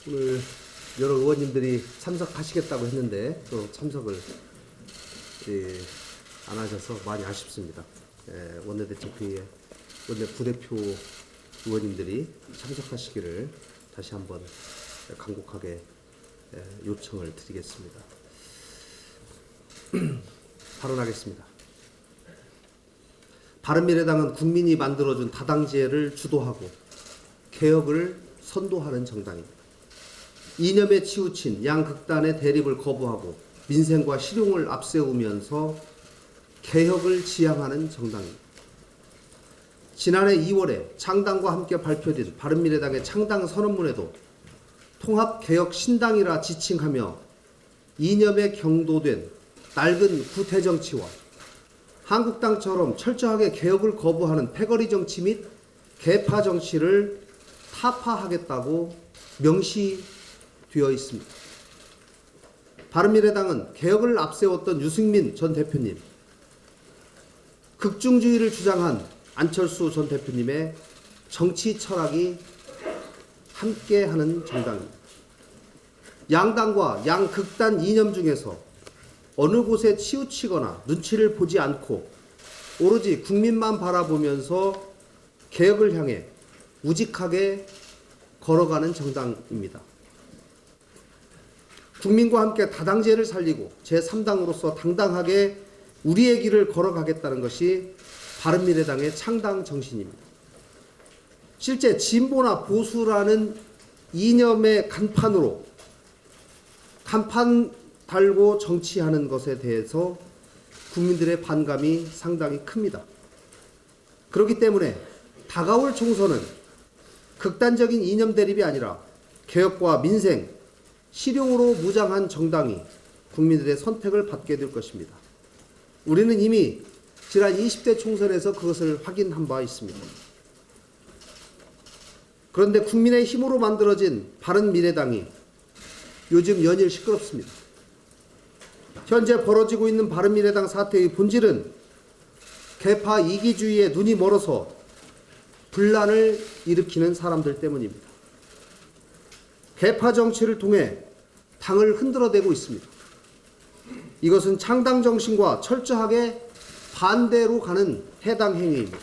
오늘 여러 의원님들이 참석하시겠다고 했는데 또 참석을 안 하셔서 많이 아쉽습니다. 원내대책회의에 원내 부대표 의원님들이 참석하시기를 다시 한번 간곡하게 요청을 드리겠습니다. 발언하겠습니다. 바른미래당은 국민이 만들어준 다당제를 주도하고 개혁을 선도하는 정당입니다. 이념에 치우친 양극단의 대립을 거부하고 민생과 실용을 앞세우면서 개혁을 지향하는 정당입니다. 지난해 2월에 창당과 함께 발표된 바른미래당의 창당 선언문에도 통합개혁신당이라 지칭하며 이념에 경도된 낡은 구태정치와 한국당처럼 철저하게 개혁을 거부하는 패거리 정치 및 개파 정치를 타파하겠다고 명시되어 있습니다. 바른미래당은 개혁을 앞세웠던 유승민 전 대표님, 극중주의를 주장한 안철수 전 대표님의 정치 철학이 함께하는 정당입니다. 양당과 양극단 이념 중에서 어느 곳에 치우치거나 눈치를 보지 않고 오로지 국민만 바라보면서 개혁을 향해 우직하게 걸어가는 정당입니다. 국민과 함께 다당제를 살리고 제3당으로서 당당하게 우리의 길을 걸어가겠다는 것이 바른미래당의 창당 정신입니다. 실제 진보나 보수라는 이념의 간판으로 간판 달고 정치하는 것에 대해서 국민들의 반감이 상당히 큽니다. 그렇기 때문에 다가올 총선은 극단적인 이념 대립이 아니라 개혁과 민생, 실용으로 무장한 정당이 국민들의 선택을 받게 될 것입니다. 우리는 이미 지난 20대 총선에서 그것을 확인한 바 있습니다. 그런데 국민의 힘으로 만들어진 바른미래당이 요즘 연일 시끄럽습니다. 현재 벌어지고 있는 바른미래당 사태의 본질은 개파 이기주의에 눈이 멀어서 분란을 일으키는 사람들 때문입니다. 개파 정치를 통해 당을 흔들어대고 있습니다. 이것은 창당 정신과 철저하게 반대로 가는 해당 행위입니다.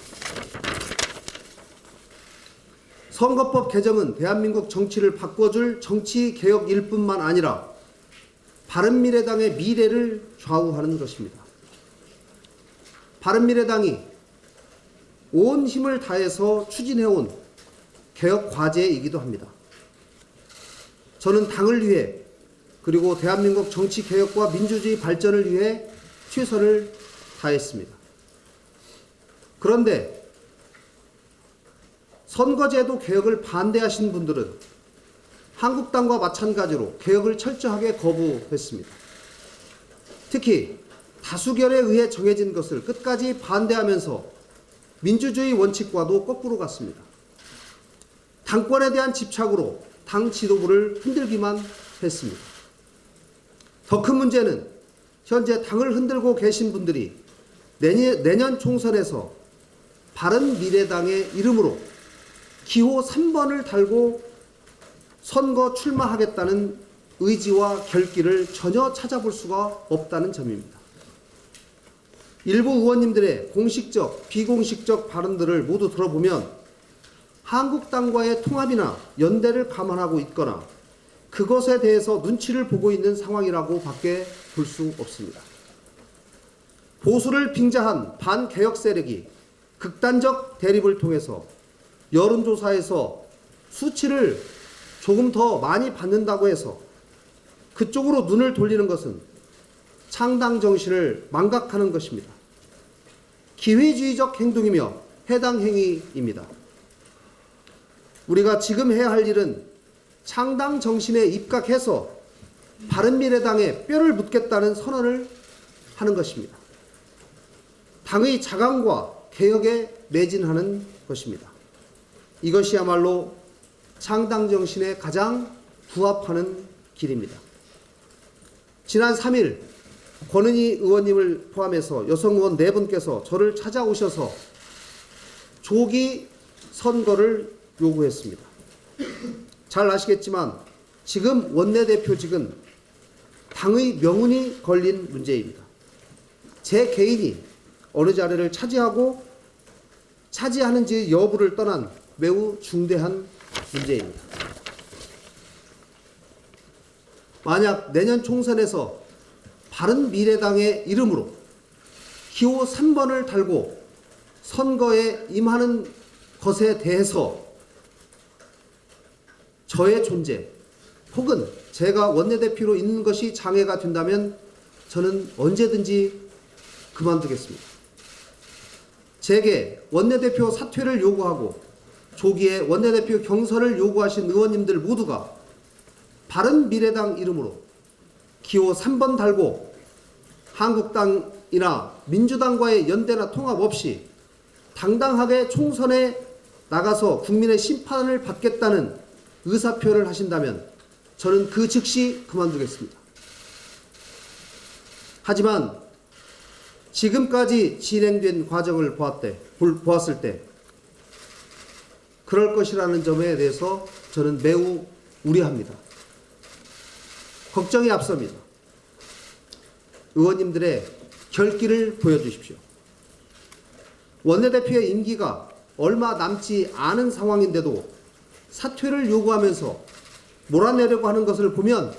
선거법 개정은 대한민국 정치를 바꿔줄 정치 개혁일 뿐만 아니라 바른미래당의 미래를 좌우하는 것입니다. 바른미래당이 온 힘을 다해서 추진해온 개혁 과제이기도 합니다. 저는 당을 위해 그리고 대한민국 정치 개혁과 민주주의 발전을 위해 최선을 다했습니다. 그런데 선거제도 개혁을 반대하신 분들은 한국당과 마찬가지로 개혁을 철저하게 거부했습니다. 특히 다수결에 의해 정해진 것을 끝까지 반대하면서 민주주의 원칙과도 거꾸로 갔습니다. 당권에 대한 집착으로 당 지도부를 흔들기만 했습니다. 더 큰 문제는 현재 당을 흔들고 계신 분들이 내년 총선에서 바른미래당의 이름으로 기호 3번을 달고 선거 출마하겠다는 의지와 결기를 전혀 찾아볼 수가 없다는 점입니다. 일부 의원님들의 공식적, 비공식적 발언들을 모두 들어보면 한국당과의 통합이나 연대를 감안하고 있거나 그것에 대해서 눈치를 보고 있는 상황이라고 밖에 볼 수 없습니다. 보수를 빙자한 반개혁 세력이 극단적 대립을 통해서 여론조사에서 수치를 조금 더 많이 받는다고 해서 그쪽으로 눈을 돌리는 것은 창당 정신을 망각하는 것입니다. 기회주의적 행동이며 해당 행위입니다. 우리가 지금 해야 할 일은 창당 정신에 입각해서 바른미래당에 뼈를 묻겠다는 선언을 하는 것입니다. 당의 자강과 개혁에 매진하는 것입니다. 이것이야말로 창당 정신에 가장 부합하는 길입니다. 지난 3일 권은희 의원님을 포함해서 여성 의원 4분께서 저를 찾아오셔서 조기 선거를 요구했습니다. 잘 아시겠지만 지금 원내대표직은 당의 명운이 걸린 문제입니다. 제 개인이 어느 자리를 차지하는지 여부를 떠난 매우 중대한 문제입니다. 만약 내년 총선에서 바른미래당의 이름으로 기호 3번을 달고 선거에 임하는 것에 대해서 저의 존재 혹은 제가 원내대표로 있는 것이 장애가 된다면 저는 언제든지 그만두겠습니다. 제게 원내대표 사퇴를 요구하고 조기에 원내대표 경선을 요구하신 의원님들 모두가 바른미래당 이름으로 기호 3번 달고 한국당이나 민주당과의 연대나 통합 없이 당당하게 총선에 나가서 국민의 심판을 받겠다는 의사표를 하신다면 저는 그 즉시 그만두겠습니다. 하지만 지금까지 진행된 과정을 보았을 때 그럴 것이라는 점에 대해서 저는 매우 우려합니다. 걱정이 앞섭니다. 의원님들의 결기를 보여주십시오. 원내대표의 임기가 얼마 남지 않은 상황인데도 사퇴를 요구하면서 몰아내려고 하는 것을 보면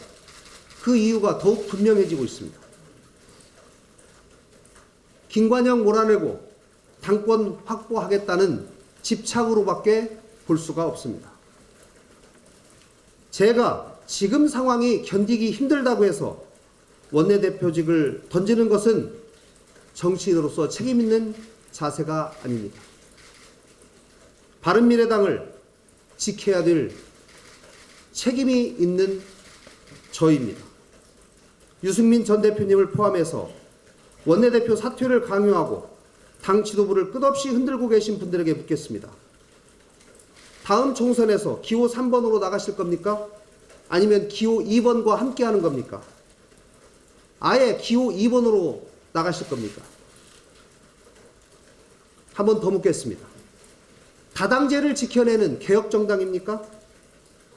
그 이유가 더욱 분명해지고 있습니다. 김관영 몰아내고 당권 확보하겠다는 집착으로밖에 볼 수가 없습니다. 제가 지금 상황이 견디기 힘들다고 해서 원내대표직을 던지는 것은 정치인으로서 책임있는 자세가 아닙니다. 바른미래당을 지켜야 될 책임이 있는 저입니다. 유승민 전 대표님을 포함해서 원내대표 사퇴를 강요하고 당 지도부를 끝없이 흔들고 계신 분들에게 묻겠습니다. 다음 총선에서 기호 3번으로 나가실 겁니까? 아니면 기호 2번과 함께 하는 겁니까? 아예 기호 2번으로 나가실 겁니까? 한 번 더 묻겠습니다. 다당제를 지켜내는 개혁정당입니까?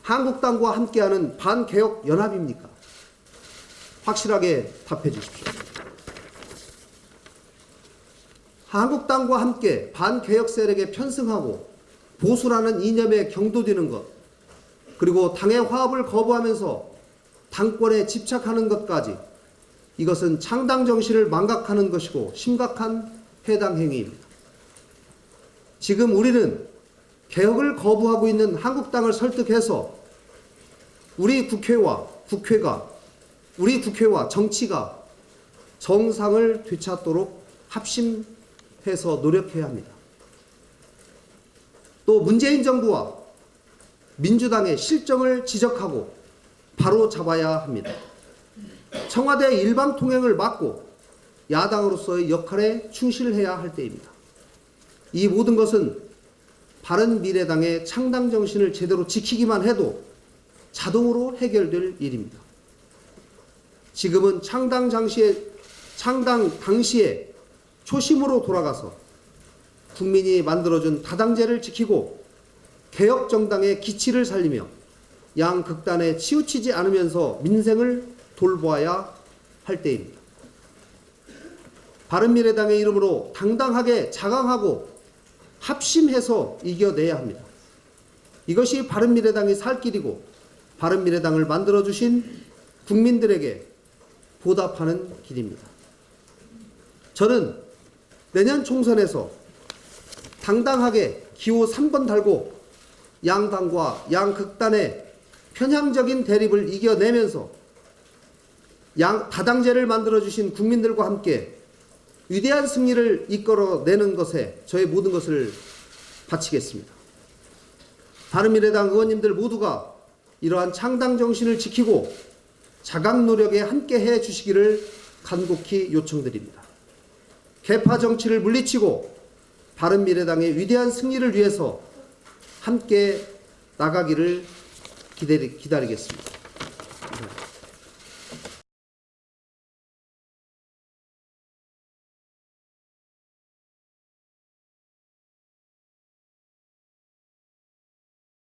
한국당과 함께하는 반개혁 연합입니까? 확실하게 답해 주십시오. 한국당과 함께 반개혁 세력에 편승하고 보수라는 이념에 경도되는 것, 그리고 당의 화합을 거부하면서 당권에 집착하는 것까지, 이것은 창당 정신을 망각하는 것이고 심각한 해당 행위입니다. 지금 우리는 개혁을 거부하고 있는 한국당을 설득해서 우리 국회와 정치가 정상을 되찾도록 합심해서 노력해야 합니다. 또 문재인 정부와 민주당의 실정을 지적하고 바로 잡아야 합니다. 청와대 일방 통행을 막고 야당으로서의 역할에 충실해야 할 때입니다. 이 모든 것은 바른미래당의 창당 정신을 제대로 지키기만 해도 자동으로 해결될 일입니다. 지금은 창당 당시에 초심으로 돌아가서 국민이 만들어준 다당제를 지키고 개혁정당의 기치를 살리며 양극단에 치우치지 않으면서 민생을 돌보아야 할 때입니다. 바른미래당의 이름으로 당당하게 자강하고 합심해서 이겨내야 합니다. 이것이 바른미래당이 살 길이고 바른미래당을 만들어주신 국민들에게 보답하는 길입니다. 저는 내년 총선에서 당당하게 기호 3번 달고 양당과 양극단의 편향적인 대립을 이겨내면서 다당제를 만들어주신 국민들과 함께 위대한 승리를 이끌어내는 것에 저의 모든 것을 바치겠습니다. 바른미래당 의원님들 모두가 이러한 창당 정신을 지키고 자강 노력에 함께 해 주시기를 간곡히 요청드립니다. 계파 정치를 물리치고 바른미래당의 위대한 승리를 위해서 함께 나가기를 기다리겠습니다.